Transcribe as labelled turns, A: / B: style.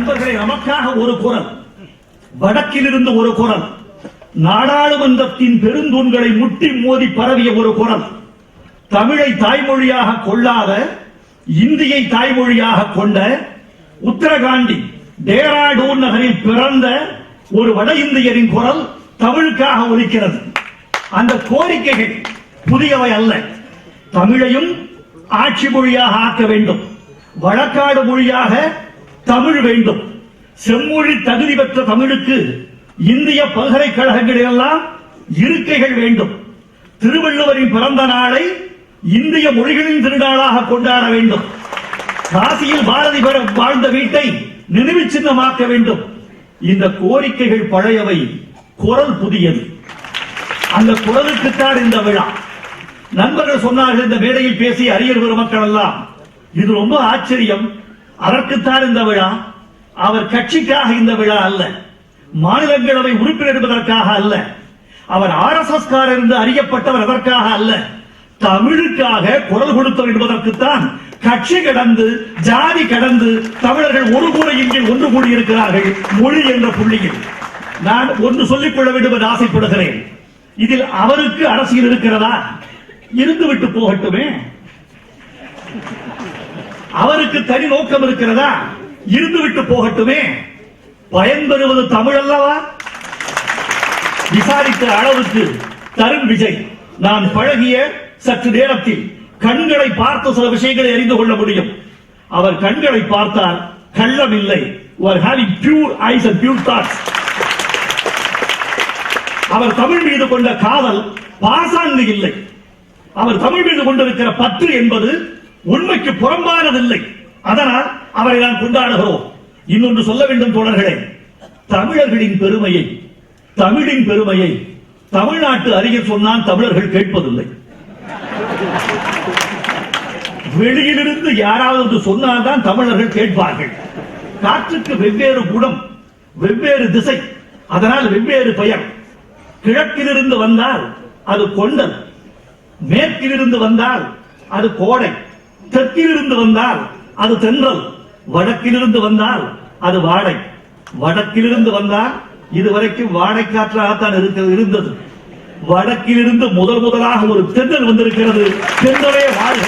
A: நண்பர்களை நமக்காக ஒரு குரல், வடக்கிலிருந்து ஒரு குரல், நாடாளுமன்றத்தின் பெருந்தூண்களை முட்டி மோதி பரவிய ஒரு குரல், தமிழை தாய்மொழியாக கொள்ளாத இந்தியை தாய்மொழியாக கொண்ட உத்தரகாண்டி டேராடூன் நகரில் பிறந்த ஒரு வட இந்தியரின் குரல் தமிழுக்காக ஒலிக்கிறது. அந்த கோரிக்கைகள் புதியவை அல்ல. தமிழையும் ஆட்சி மொழியாக ஆக்க வேண்டும், வழக்காடு மொழியாக தமிழ் வேண்டும், செம்மொழி தகுதி பெற்ற தமிழுக்கு இந்திய பல்கலைக்கழகங்களில் எல்லாம் இருக்கைகள் வேண்டும், திருவள்ளுவரின் பிறந்த நாளை இந்திய மொழிகளின் திருநாளாக கொண்டாட வேண்டும், காசியில் பாரதி வாழ்ந்த வீட்டை நினைவு சின்னமாக்க வேண்டும். இந்த கோரிக்கைகள் பழையவை, குரல் புதியது. அந்த குரலுக்குத்தான் இந்த விழா. நண்பர்கள் சொன்னார்கள், இந்த மேடையில் பேசிய அரியர் பெருமக்கள் எல்லாம், இது ரொம்ப ஆச்சரியம், அதற்குத்தான் இந்த விழா. அவர் கட்சிக்காக இந்த விழா அல்ல, மாநிலங்களவை உறுப்பினர் என்பதற்காக அல்ல, அவர் RSS காரர் என்று அறியப்பட்டவர் அதற்காக அல்ல, தமிழுக்காக குரல் கொடுத்தவர் என்பதற்குத்தான் கட்சி கடந்து ஜாதி கடந்து தமிழர்கள் ஒரு கூரையின் கீழ் ஒன்று கூடியிருக்கிறார்கள், மொழி என்ற புள்ளியில். நான் ஒன்று சொல்லிக் கொள்ள வேண்டும் என்று ஆசைப்படுகிறேன். இதில் அவருக்கு அரசியல் இருக்கிறதா? இருந்துவிட்டு போகட்டுமே. அவருக்கு தனி நோக்கம் இருக்கிறதா? இருந்துவிட்டு போகட்டுமே. பயன்பெறுவது தமிழ் அல்லவா? விசாரித்த அளவுக்கு தருண் விஜய் நான் பழகிய சற்று நேரத்தில் கண்களை பார்த்த சில விஷயங்களை அறிந்து கொள்ள முடியும். அவர் கண்களை பார்த்தால் கள்ளம் இல்லை. pure eyes and pure thoughts. அவர் தமிழ் மீது கொண்ட காதல் பாசாங்கு இல்லை. அவர் தமிழ் மீது கொண்டிருக்கிற பற்று என்பது உண்மைக்கு புறம்பானதில்லை. அதனால் அவரை நான் கொண்டாடுகிறோம். இன்னொன்று சொல்ல வேண்டும் தோழர்களே, தமிழர்களின் பெருமையை, தமிழின் பெருமையை தமிழ்நாட்டு அறிஞர் சொன்னால் தமிழர்கள் கேட்பதில்லை. வெளியிலிருந்து யாராவது சொன்னால்தான் தமிழர்கள் கேட்பார்கள். காற்றுக்கு வெவ்வேறு குணம், வெவ்வேறு திசை, அதனால் வெவ்வேறு பெயர். கிழக்கிலிருந்து வந்தால் அது கொண்டல், மேற்கிலிருந்து வந்தால் அது கோடை, தெற்கிலிருந்து வந்தால் அது தென்றல், வடக்கிலிருந்து வந்தால் அது வாடை. வடக்கிலிருந்து வந்தால் இதுவரைக்கும் வாடை காற்றாகத்தான் இருந்தது. வடக்கிலிருந்து முதலாக ஒரு தென்றல் வந்திருக்கிறது. தென்றலே வாழ்க.